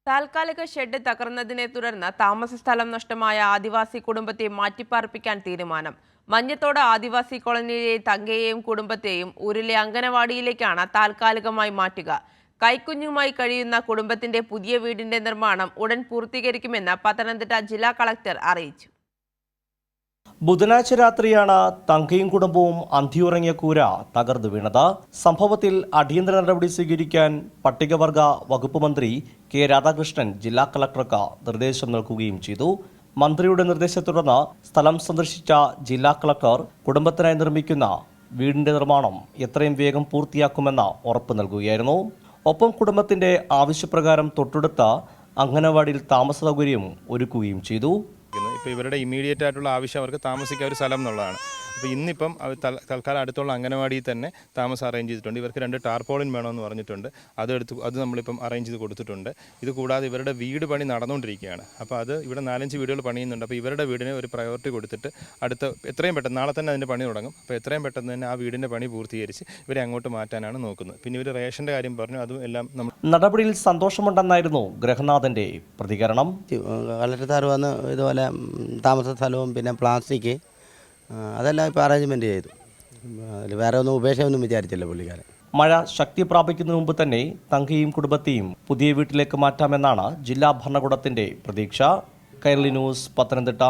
താൽക്കാലിക ഷെഡ് തകർന്നതിനെ തുടർന്ന് താമസ സ്ഥലം നഷ്ടമായ ആദിവാസി കുടുംബത്തെ മാറ്റിപ്പാർപ്പിക്കാൻ തീരുമാനം. മഞ്ഞത്തോട് ആദിവാസി കോളനിയിലെ തങ്കയെയും കുടുംബത്തെയും ഊരിലെ അംഗനവാടിയിലേക്കാണ് താൽക്കാലികമായി മാറ്റുക. കൈക്കുഞ്ഞുമായി കഴിയുന്ന കുടുംബത്തിന്റെ പുതിയ വീടിന്റെ നിർമ്മാണം ഉടൻ പൂർത്തീകരിക്കുമെന്ന് പത്തനംതിട്ട ജില്ലാ കളക്ടർ അറിയിച്ചു. ബുധനാഴ്ച രാത്രിയാണ് തങ്കയും കുടുംബവും അന്തിയുറങ്ങിയ കൂര തകർന്നു വീണത്. സംഭവത്തിൽ അടിയന്തര നടപടി സ്വീകരിക്കാൻ പട്ടികവർഗ വകുപ്പ് മന്ത്രി കെ രാധാകൃഷ്ണൻ ജില്ലാ കളക്ടർക്ക് നിർദ്ദേശം നൽകുകയും ചെയ്തു. മന്ത്രിയുടെ നിർദ്ദേശത്തെ തുടർന്ന് സ്ഥലം സന്ദർശിച്ച ജില്ലാ കളക്ടർ കുടുംബത്തിനായി നിർമ്മിക്കുന്ന വീടിന്റെ നിർമ്മാണം എത്രയും വേഗം പൂർത്തിയാക്കുമെന്ന് ഉറപ്പ് നൽകുകയായിരുന്നു. ഒപ്പം കുടുംബത്തിന്റെ ആവശ്യപ്രകാരം തൊട്ടടുത്ത അംഗനവാടിയിൽ താമസ സൗകര്യം ഒരുക്കുകയും ചെയ്തു. ഇപ്പോൾ ഇവരുടെ ഇമ്മീഡിയറ്റ് ആയിട്ടുള്ള ആവശ്യം അവർക്ക് താമസിക്കാൻ ഒരു സ്ഥലം എന്നുള്ളതാണ്. അപ്പോൾ ഇന്നിപ്പം തൽക്കാലം അടുത്തുള്ള അംഗനവാടിയിൽ തന്നെ താമസം അറേഞ്ച് ചെയ്തിട്ടുണ്ട്. ഇവർക്ക് 2 ടാർപോളിൻ വേണമെന്ന് പറഞ്ഞിട്ടുണ്ട്. അത് നമ്മളിപ്പം അറേഞ്ച് ചെയ്ത് കൊടുത്തിട്ടുണ്ട്. ഇത് കൂടാതെ ഇവരുടെ വീട് പണി നടന്നുകൊണ്ടിരിക്കുകയാണ്. അപ്പോൾ അത് ഇവിടെ 4-5 വീടുകൾ പണിയുന്നുണ്ട്. അപ്പോൾ ഇവരുടെ വീടിന് ഒരു പ്രയോറിറ്റി കൊടുത്തിട്ട് എത്രയും പെട്ടെന്ന് നാളെ തന്നെ അതിൻ്റെ പണി തുടങ്ങും. അപ്പോൾ എത്രയും പെട്ടെന്ന് തന്നെ ആ വീടിൻ്റെ പണി പൂർത്തീകരിച്ച് ഇവരെ അങ്ങോട്ട് മാറ്റാനാണ് നോക്കുന്നത്. പിന്നെ ഇവർ റേഷൻ്റെ കാര്യം പറഞ്ഞു, അതും എല്ലാം നമ്മൾ നടപടിയിൽ സന്തോഷമുണ്ടെന്നായിരുന്നു ഗ്രഹനാഥൻ്റെ പ്രതികരണം. കളക്ടർ വന്ന് ഇതുപോലെ താമസ സ്ഥലവും പിന്നെ പ്ലാസ്റ്റിക് അതെല്ലാം ഇപ്പോൾ അറേഞ്ച്മെൻറ്റ് ചെയ്തു. അതിൽ വേറെ ഒന്നും ഉപേക്ഷയൊന്നും വിചാരിച്ചില്ല പുള്ളിക്കാരൻ. മഴ ശക്തി പ്രാപിക്കുന്നതിന് മുമ്പ് തന്നെ തങ്കയും കുടുംബത്തെയും പുതിയ വീട്ടിലേക്ക് മാറ്റാമെന്നാണ് ജില്ലാ ഭരണകൂടത്തിന്റെ പ്രതീക്ഷ. കൈരളി ന്യൂസ്, പത്തനംതിട്ട.